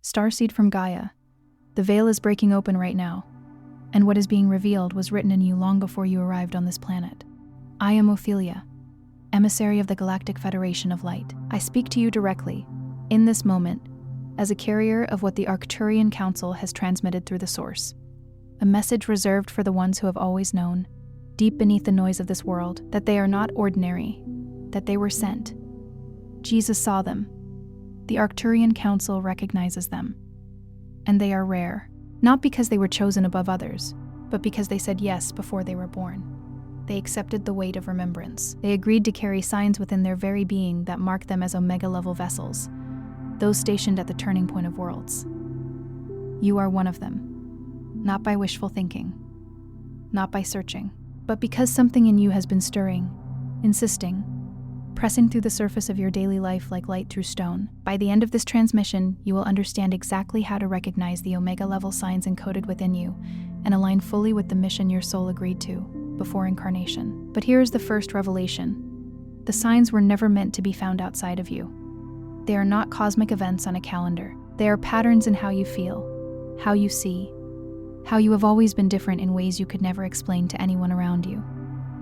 starseed from Gaia. The veil is breaking open right now, and what is being revealed was written in you long before you arrived on this planet. I am Ophelia, emissary of the Galactic Federation of Light. I speak to you directly, in this moment, as a carrier of what the Arcturian Council has transmitted through the Source. A message reserved for the ones who have always known, deep beneath the noise of this world, that they are not ordinary, that they were sent. Jesus saw them. The Arcturian Council recognizes them. And they are rare, not because they were chosen above others, but because they said yes before they were born. They accepted the weight of remembrance. They agreed to carry signs within their very being that mark them as Omega-level vessels, those stationed at the turning point of worlds. You are one of them. Not by wishful thinking, not by searching, but because something in you has been stirring, insisting, pressing through the surface of your daily life like light through stone. By the end of this transmission, you will understand exactly how to recognize the Omega-level signs encoded within you and align fully with the mission your soul agreed to before incarnation. But here is the first revelation. The signs were never meant to be found outside of you. They are not cosmic events on a calendar. They are patterns in how you feel, how you see, how you have always been different in ways you could never explain to anyone around you.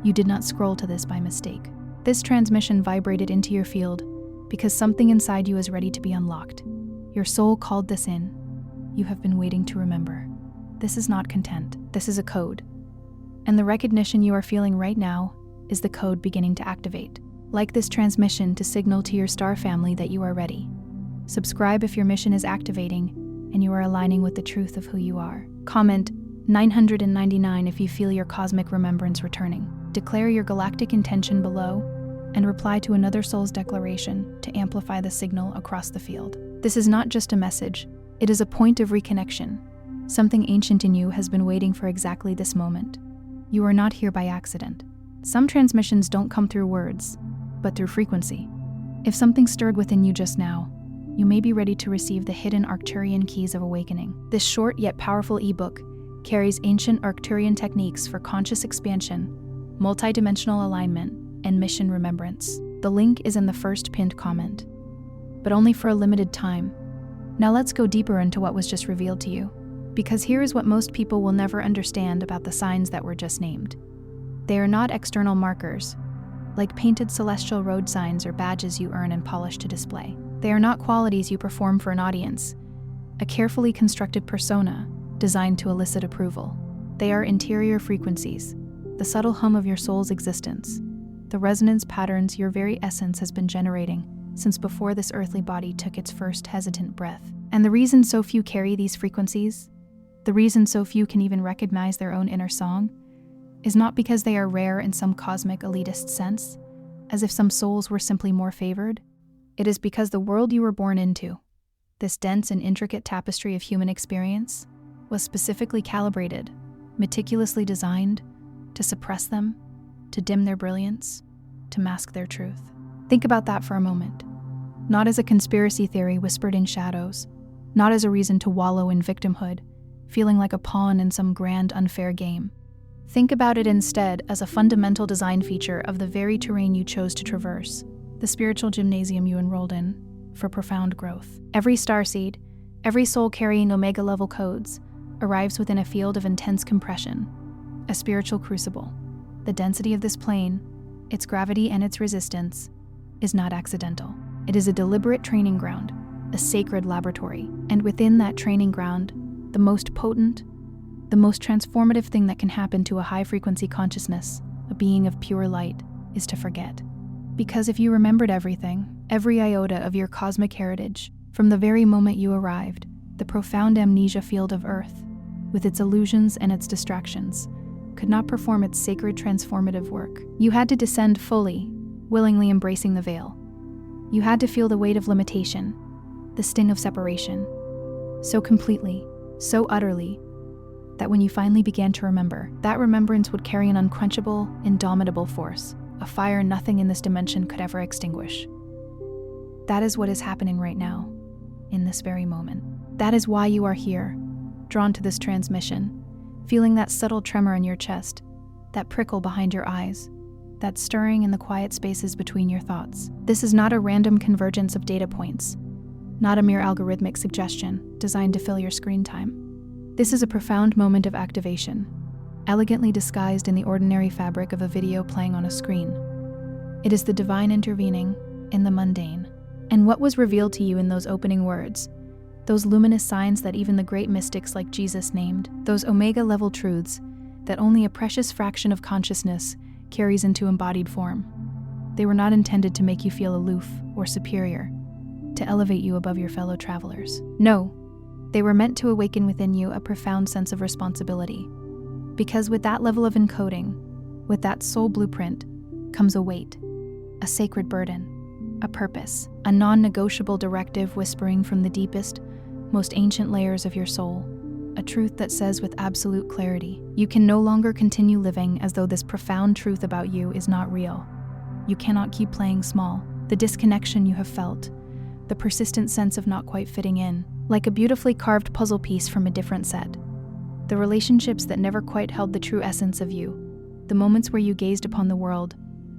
You did not scroll to this by mistake. This transmission vibrated into your field because something inside you is ready to be unlocked. Your soul called this in. You have been waiting to remember. This is not content. This is a code. And the recognition you are feeling right now is the code beginning to activate. Like this transmission to signal to your star family that you are ready. Subscribe if your mission is activating and you are aligning with the truth of who you are. Comment 999 if you feel your cosmic remembrance returning. Declare your galactic intention below and reply to another soul's declaration to amplify the signal across the field. This is not just a message, it is a point of reconnection. Something ancient in you has been waiting for exactly this moment. You are not here by accident. Some transmissions don't come through words, but through frequency. If something stirred within you just now, you may be ready to receive the hidden Arcturian keys of awakening. This short yet powerful ebook carries ancient Arcturian techniques for conscious expansion, multidimensional alignment, and mission remembrance. The link is in the first pinned comment, but only for a limited time. Now let's go deeper into what was just revealed to you, because here is what most people will never understand about the signs that were just named. They are not external markers, like painted celestial road signs or badges you earn and polish to display. They are not qualities you perform for an audience, a carefully constructed persona designed to elicit approval. They are interior frequencies, the subtle hum of your soul's existence, the resonance patterns your very essence has been generating since before this earthly body took its first hesitant breath. And the reason so few carry these frequencies, the reason so few can even recognize their own inner song, is not because they are rare in some cosmic elitist sense, as if some souls were simply more favored. It is because the world you were born into, this dense and intricate tapestry of human experience, was specifically calibrated, meticulously designed, to suppress them, to dim their brilliance, to mask their truth. Think about that for a moment. Not as a conspiracy theory whispered in shadows, not as a reason to wallow in victimhood, feeling like a pawn in some grand unfair game. Think about it instead as a fundamental design feature of the very terrain you chose to traverse, the spiritual gymnasium you enrolled in, for profound growth. Every starseed, every soul carrying Omega-level codes, arrives within a field of intense compression, a spiritual crucible. The density of this plane, its gravity and its resistance, is not accidental. It is a deliberate training ground, a sacred laboratory. And within that training ground, the most potent, the most transformative thing that can happen to a high-frequency consciousness, a being of pure light, is to forget. Because if you remembered everything, every iota of your cosmic heritage, from the very moment you arrived, the profound amnesia field of Earth, with its illusions and its distractions, could not perform its sacred transformative work. You had to descend fully, willingly embracing the veil. You had to feel the weight of limitation, the sting of separation, so completely, so utterly, that when you finally began to remember, that remembrance would carry an unquenchable, indomitable force, a fire nothing in this dimension could ever extinguish. That is what is happening right now, in this very moment. That is why you are here, drawn to this transmission, feeling that subtle tremor in your chest, that prickle behind your eyes, that stirring in the quiet spaces between your thoughts. This is not a random convergence of data points. not a mere algorithmic suggestion designed to fill your screen time. This is a profound moment of activation, elegantly disguised in the ordinary fabric of a video playing on a screen. It is the divine intervening in the mundane. And what was revealed to you in those opening words, those luminous signs that even the great mystics like Jesus named, those omega-level truths that only a precious fraction of consciousness carries into embodied form. They were not intended to make you feel aloof or superior, to elevate you above your fellow travelers. No, they were meant to awaken within you a profound sense of responsibility. Because with that level of encoding, with that soul blueprint, comes a weight, a sacred burden, a purpose, a non-negotiable directive whispering from the deepest, most ancient layers of your soul, a truth that says with absolute clarity, you can no longer continue living as though this profound truth about you is not real. You cannot keep playing small. The disconnection you have felt, the persistent sense of not quite fitting in, like a beautifully carved puzzle piece from a different set. The relationships that never quite held the true essence of you, the moments where you gazed upon the world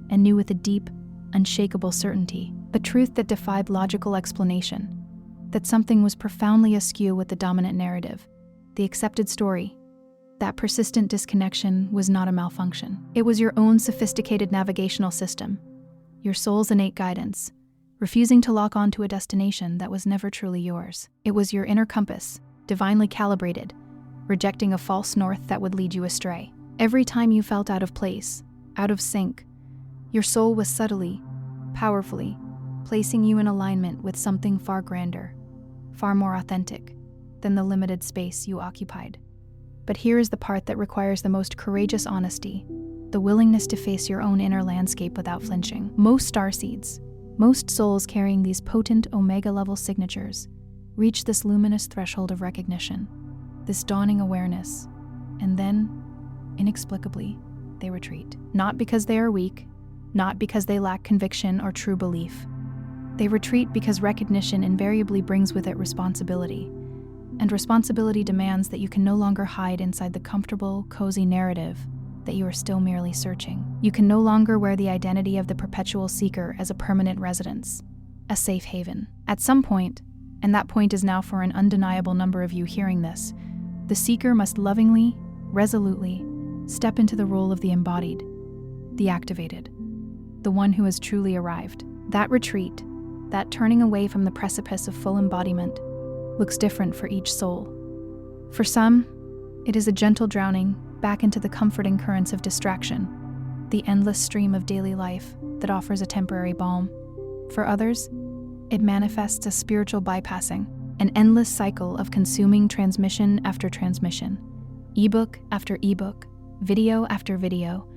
and knew with a deep, unshakable certainty, the truth that defied logical explanation, that something was profoundly askew with the dominant narrative, the accepted story. That persistent disconnection was not a malfunction. It was your own sophisticated navigational system, your soul's innate guidance, refusing to lock onto a destination that was never truly yours. It was your inner compass, divinely calibrated, rejecting a false north that would lead you astray. Every time you felt out of place, out of sync, your soul was subtly, powerfully, placing you in alignment with something far grander, far more authentic than the limited space you occupied. But here is the part that requires the most courageous honesty, the willingness to face your own inner landscape without flinching. Most starseeds, most souls carrying these potent omega-level signatures, reach this luminous threshold of recognition, this dawning awareness, and then, inexplicably, they retreat. Not because they are weak, not because they lack conviction or true belief. They retreat because recognition invariably brings with it responsibility, and responsibility demands that you can no longer hide inside the comfortable, cozy narrative that you are still merely searching. You can no longer wear the identity of the perpetual seeker as a permanent residence, a safe haven. At some point, and that point is now for an undeniable number of you hearing this, the seeker must lovingly, resolutely, step into the role of the embodied, the activated, the one who has truly arrived. That retreat, that turning away from the precipice of full embodiment, looks different for each soul. For some, it is a gentle drowning back into the comforting currents of distraction, the endless stream of daily life that offers a temporary balm. For others, it manifests as spiritual bypassing, an endless cycle of consuming transmission after transmission, ebook after ebook, video after video,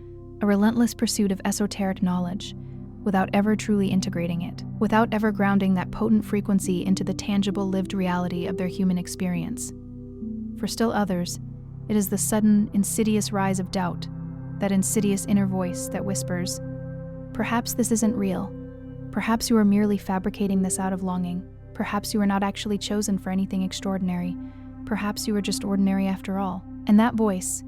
a relentless pursuit of esoteric knowledge, without ever truly integrating it, without ever grounding that potent frequency into the tangible lived reality of their human experience. For still others, it is the sudden, insidious rise of doubt, that insidious inner voice that whispers, perhaps this isn't real. Perhaps you are merely fabricating this out of longing. Perhaps you are not actually chosen for anything extraordinary. Perhaps you are just ordinary after all. And that voice,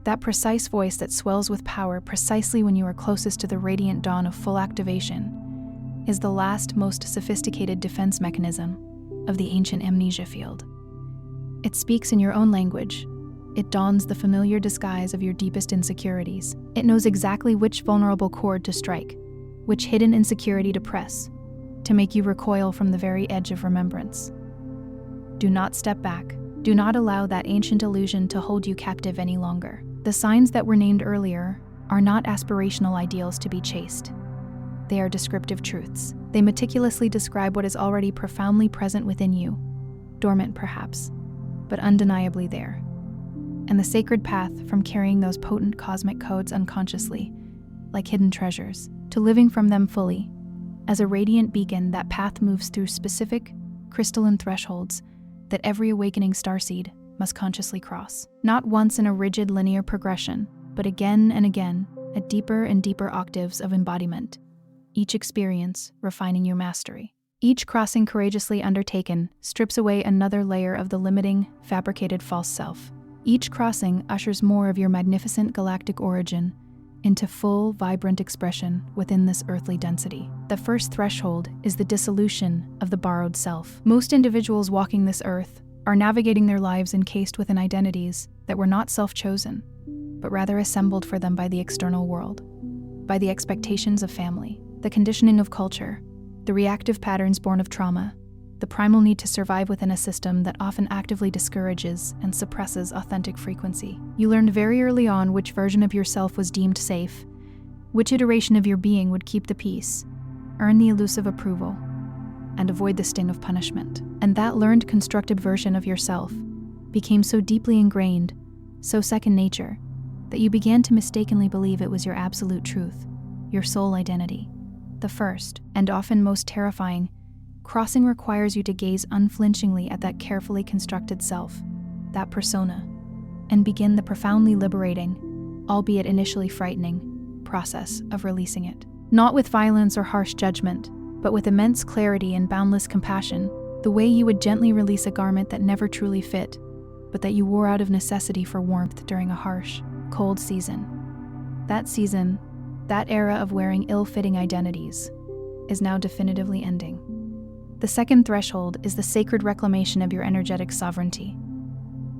that precise voice that swells with power precisely when you are closest to the radiant dawn of full activation, is the last, most sophisticated defense mechanism of the ancient amnesia field. It speaks in your own language. It dons the familiar disguise of your deepest insecurities. It knows exactly which vulnerable chord to strike, which hidden insecurity to press, to make you recoil from the very edge of remembrance. Do not step back. Do not allow that ancient illusion to hold you captive any longer. The signs that were named earlier are not aspirational ideals to be chased. They are descriptive truths. They meticulously describe what is already profoundly present within you, dormant perhaps, but undeniably there. And the sacred path from carrying those potent cosmic codes unconsciously, like hidden treasures, to living from them fully. As a radiant beacon, that path moves through specific, crystalline thresholds that every awakening starseed must consciously cross. Not once in a rigid linear progression, but again and again at deeper and deeper octaves of embodiment, each experience refining your mastery. Each crossing courageously undertaken strips away another layer of the limiting, fabricated false self. Each crossing ushers more of your magnificent galactic origin into full, vibrant expression within this earthly density. The first threshold is the dissolution of the borrowed self. Most individuals walking this earth are navigating their lives encased within identities that were not self-chosen, but rather assembled for them by the external world, by the expectations of family, the conditioning of culture, the reactive patterns born of trauma, the primal need to survive within a system that often actively discourages and suppresses authentic frequency. You learned very early on which version of yourself was deemed safe, which iteration of your being would keep the peace, earn the elusive approval, and avoid the sting of punishment. And that learned constructive version of yourself became so deeply ingrained, so second nature, that you began to mistakenly believe it was your absolute truth, your sole identity. The first, and often most terrifying, crossing requires you to gaze unflinchingly at that carefully constructed self, that persona, and begin the profoundly liberating, albeit initially frightening, process of releasing it. Not with violence or harsh judgment, but with immense clarity and boundless compassion, the way you would gently release a garment that never truly fit, but that you wore out of necessity for warmth during a harsh, cold season. That season, that era of wearing ill-fitting identities, is now definitively ending. The second threshold is the sacred reclamation of your energetic sovereignty.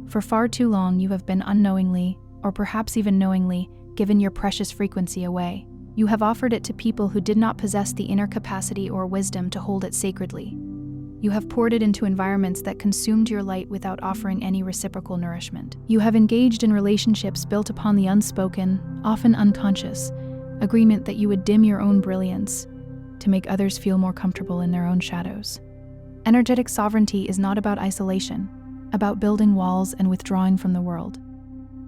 For far too long, you have been unknowingly, or perhaps even knowingly, given your precious frequency away. You have offered it to people who did not possess the inner capacity or wisdom to hold it sacredly. You have poured it into environments that consumed your light without offering any reciprocal nourishment. You have engaged in relationships built upon the unspoken, often unconscious, agreement that you would dim your own brilliance to make others feel more comfortable in their own shadows. Energetic sovereignty is not about isolation, about building walls and withdrawing from the world.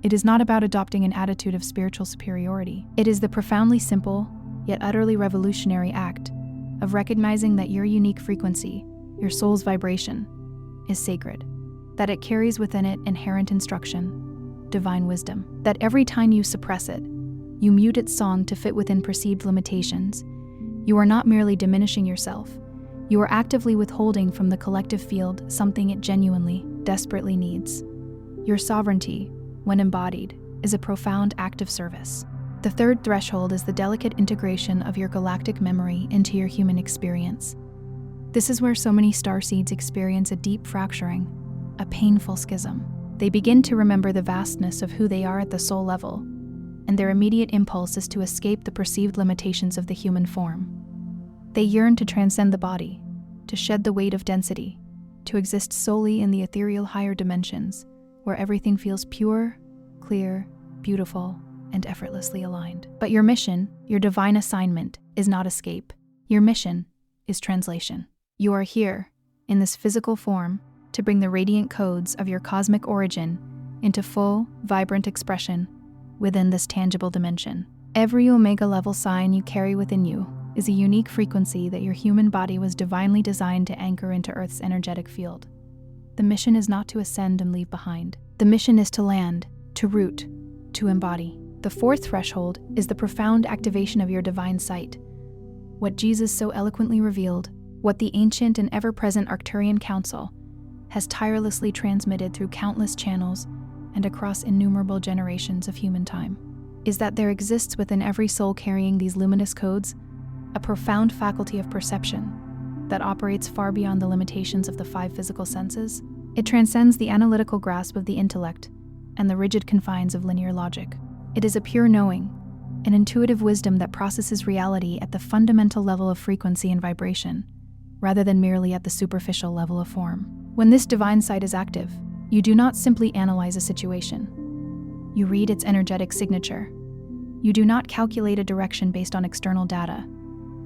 It is not about adopting an attitude of spiritual superiority. It is the profoundly simple, yet utterly revolutionary act of recognizing that your unique frequency, your soul's vibration, is sacred, that it carries within it inherent instruction, divine wisdom, that every time you suppress it, you mute its song to fit within perceived limitations. You are not merely diminishing yourself, you are actively withholding from the collective field something it genuinely, desperately needs. Your sovereignty, when embodied, is a profound act of service. The third threshold is the delicate integration of your galactic memory into your human experience. This is where so many starseeds experience a deep fracturing, a painful schism. They begin to remember the vastness of who they are at the soul level, and their immediate impulse is to escape the perceived limitations of the human form. They yearn to transcend the body, to shed the weight of density, to exist solely in the ethereal higher dimensions, where everything feels pure, clear, beautiful, and effortlessly aligned. But your mission, your divine assignment, is not escape. Your mission is translation. You are here, in this physical form, to bring the radiant codes of your cosmic origin into full, vibrant expression within this tangible dimension. Every Omega level sign you carry within you is a unique frequency that your human body was divinely designed to anchor into Earth's energetic field. The mission is not to ascend and leave behind. The mission is to land, to root, to embody. The fourth threshold is the profound activation of your divine sight. What Jesus so eloquently revealed, what the ancient and ever-present Arcturian Council has tirelessly transmitted through countless channels and across innumerable generations of human time, is that there exists within every soul carrying these luminous codes a profound faculty of perception that operates far beyond the limitations of the five physical senses. It transcends the analytical grasp of the intellect and the rigid confines of linear logic. It is a pure knowing, an intuitive wisdom that processes reality at the fundamental level of frequency and vibration, rather than merely at the superficial level of form. When this divine sight is active, you do not simply analyze a situation. You read its energetic signature. You do not calculate a direction based on external data.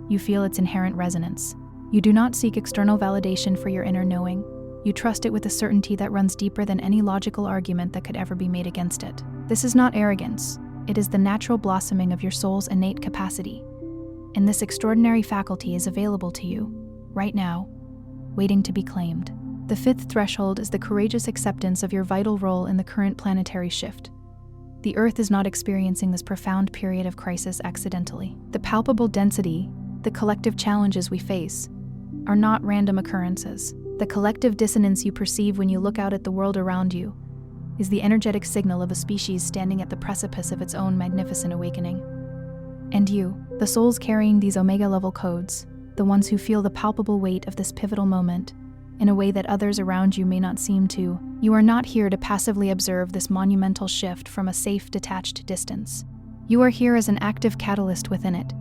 You feel its inherent resonance. You do not seek external validation for your inner knowing. You trust it with a certainty that runs deeper than any logical argument that could ever be made against it. This is not arrogance. It is the natural blossoming of your soul's innate capacity. And this extraordinary faculty is available to you, right now, waiting to be claimed. The fifth threshold is the courageous acceptance of your vital role in the current planetary shift. The Earth is not experiencing this profound period of crisis accidentally. The palpable density, the collective challenges we face, are not random occurrences. The collective dissonance you perceive when you look out at the world around you is the energetic signal of a species standing at the precipice of its own magnificent awakening. And you, the souls carrying these Omega-level codes, the ones who feel the palpable weight of this pivotal moment, in a way that others around you may not seem to, you are not here to passively observe this monumental shift from a safe, detached distance. You are here as an active catalyst within it.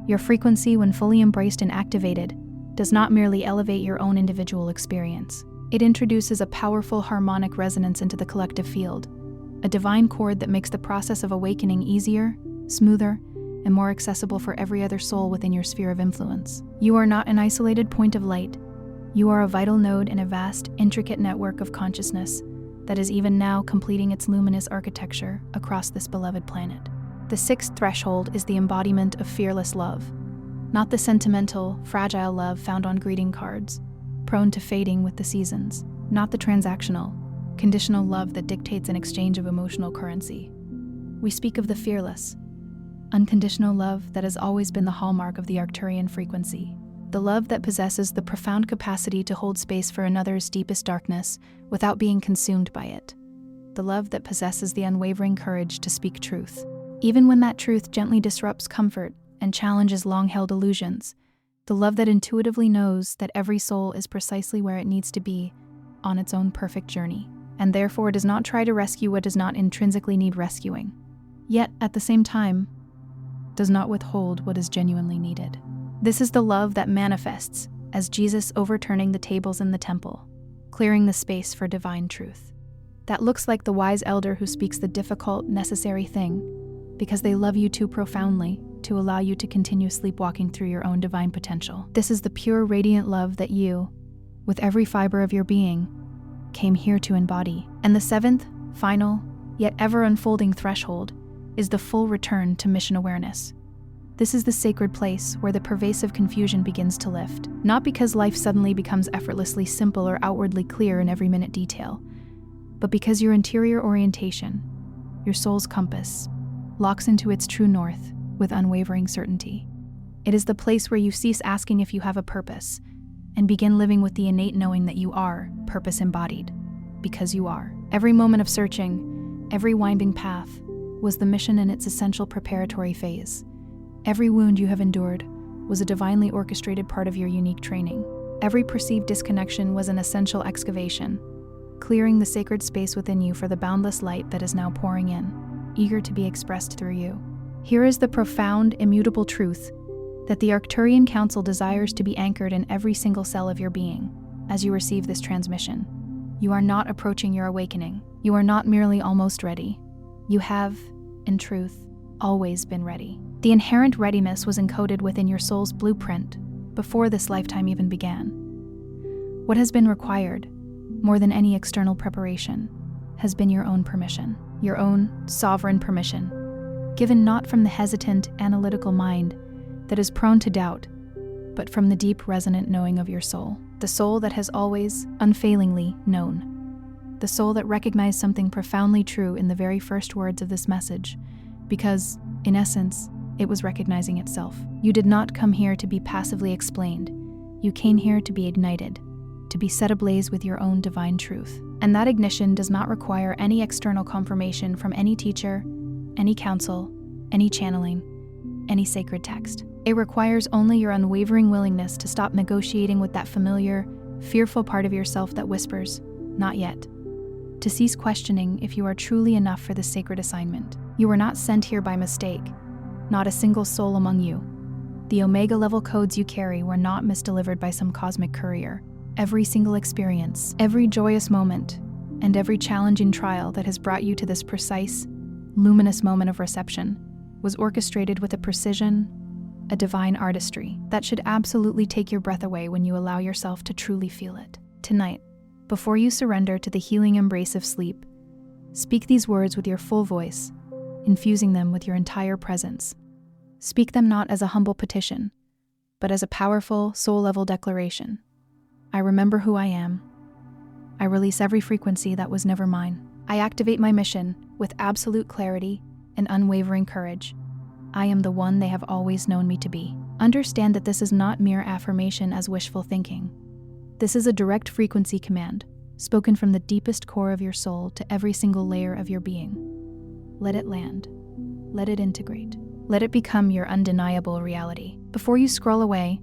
Your frequency, when fully embraced and activated, does not merely elevate your own individual experience. It introduces a powerful harmonic resonance into the collective field, a divine chord that makes the process of awakening easier, smoother, and more accessible for every other soul within your sphere of influence. You are not an isolated point of light. You are a vital node in a vast, intricate network of consciousness that is even now completing its luminous architecture across this beloved planet. The sixth threshold is the embodiment of fearless love, not the sentimental, fragile love found on greeting cards, prone to fading with the seasons, not the transactional, conditional love that dictates an exchange of emotional currency. We speak of the fearless, unconditional love that has always been the hallmark of the Arcturian frequency, the love that possesses the profound capacity to hold space for another's deepest darkness without being consumed by it, the love that possesses the unwavering courage to speak truth, even when that truth gently disrupts comfort and challenges long-held illusions, the love that intuitively knows that every soul is precisely where it needs to be on its own perfect journey, and therefore does not try to rescue what does not intrinsically need rescuing, yet at the same time, does not withhold what is genuinely needed. This is the love that manifests as Jesus overturning the tables in the temple, clearing the space for divine truth. That looks like the wise elder who speaks the difficult, necessary thing because they love you too profoundly to allow you to continue sleepwalking through your own divine potential. This is the pure, radiant love that you, with every fiber of your being, came here to embody. And the seventh, final, yet ever-unfolding threshold is the full return to mission awareness. This is the sacred place where the pervasive confusion begins to lift, not because life suddenly becomes effortlessly simple or outwardly clear in every minute detail, but because your interior orientation, your soul's compass, locks into its true north with unwavering certainty. It is the place where you cease asking if you have a purpose and begin living with the innate knowing that you are purpose embodied, because you are. Every moment of searching, every winding path, was the mission in its essential preparatory phase. Every wound you have endured was a divinely orchestrated part of your unique training. Every perceived disconnection was an essential excavation, clearing the sacred space within you for the boundless light that is now pouring in, eager to be expressed through you. Here is the profound, immutable truth that the Arcturian Council desires to be anchored in every single cell of your being as you receive this transmission. You are not approaching your awakening. You are not merely almost ready. You have, in truth, always been ready. The inherent readiness was encoded within your soul's blueprint before this lifetime even began. What has been required, more than any external preparation, has been your own permission, your own sovereign permission, given not from the hesitant, analytical mind that is prone to doubt, but from the deep, resonant knowing of your soul, the soul that has always, unfailingly known, the soul that recognized something profoundly true in the very first words of this message, because, in essence, it was recognizing itself. You did not come here to be passively explained. You came here to be ignited, to be set ablaze with your own divine truth. And that ignition does not require any external confirmation from any teacher, any counsel, any channeling, any sacred text. It requires only your unwavering willingness to stop negotiating with that familiar, fearful part of yourself that whispers, "Not yet." To cease questioning if you are truly enough for this sacred assignment. You were not sent here by mistake, not a single soul among you. The Omega-level codes you carry were not misdelivered by some cosmic courier. Every single experience, every joyous moment, and every challenging trial that has brought you to this precise, luminous moment of reception was orchestrated with a precision, a divine artistry that should absolutely take your breath away when you allow yourself to truly feel it. Tonight, before you surrender to the healing embrace of sleep, speak these words with your full voice, infusing them with your entire presence. Speak them not as a humble petition, but as a powerful, soul-level declaration. I remember who I am. I release every frequency that was never mine. I activate my mission with absolute clarity and unwavering courage. I am the one they have always known me to be. Understand that this is not mere affirmation as wishful thinking. This is a direct frequency command, spoken from the deepest core of your soul to every single layer of your being. Let it land. Let it integrate. Let it become your undeniable reality. Before you scroll away,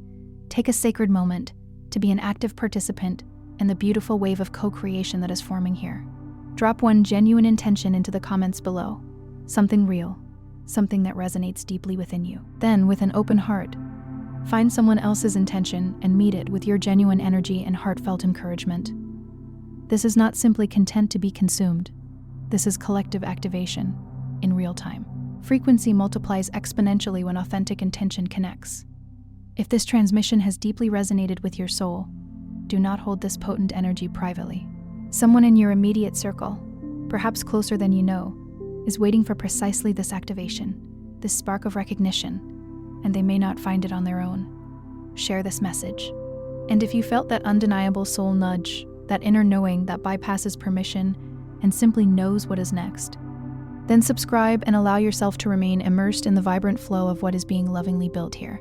take a sacred moment to be an active participant in the beautiful wave of co-creation that is forming here. Drop one genuine intention into the comments below. Something real, something that resonates deeply within you. Then, with an open heart, find someone else's intention and meet it with your genuine energy and heartfelt encouragement. This is not simply content to be consumed. This is collective activation in real time. Frequency multiplies exponentially when authentic intention connects. If this transmission has deeply resonated with your soul, do not hold this potent energy privately. Someone in your immediate circle, perhaps closer than you know, is waiting for precisely this activation, this spark of recognition, and they may not find it on their own. Share this message. And if you felt that undeniable soul nudge, that inner knowing that bypasses permission and simply knows what is next, then subscribe and allow yourself to remain immersed in the vibrant flow of what is being lovingly built here.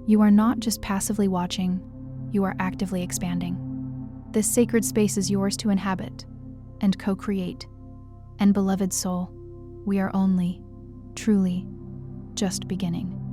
You are not just passively watching, you are actively expanding. This sacred space is yours to inhabit and co-create. And beloved soul, we are only, truly, just beginning.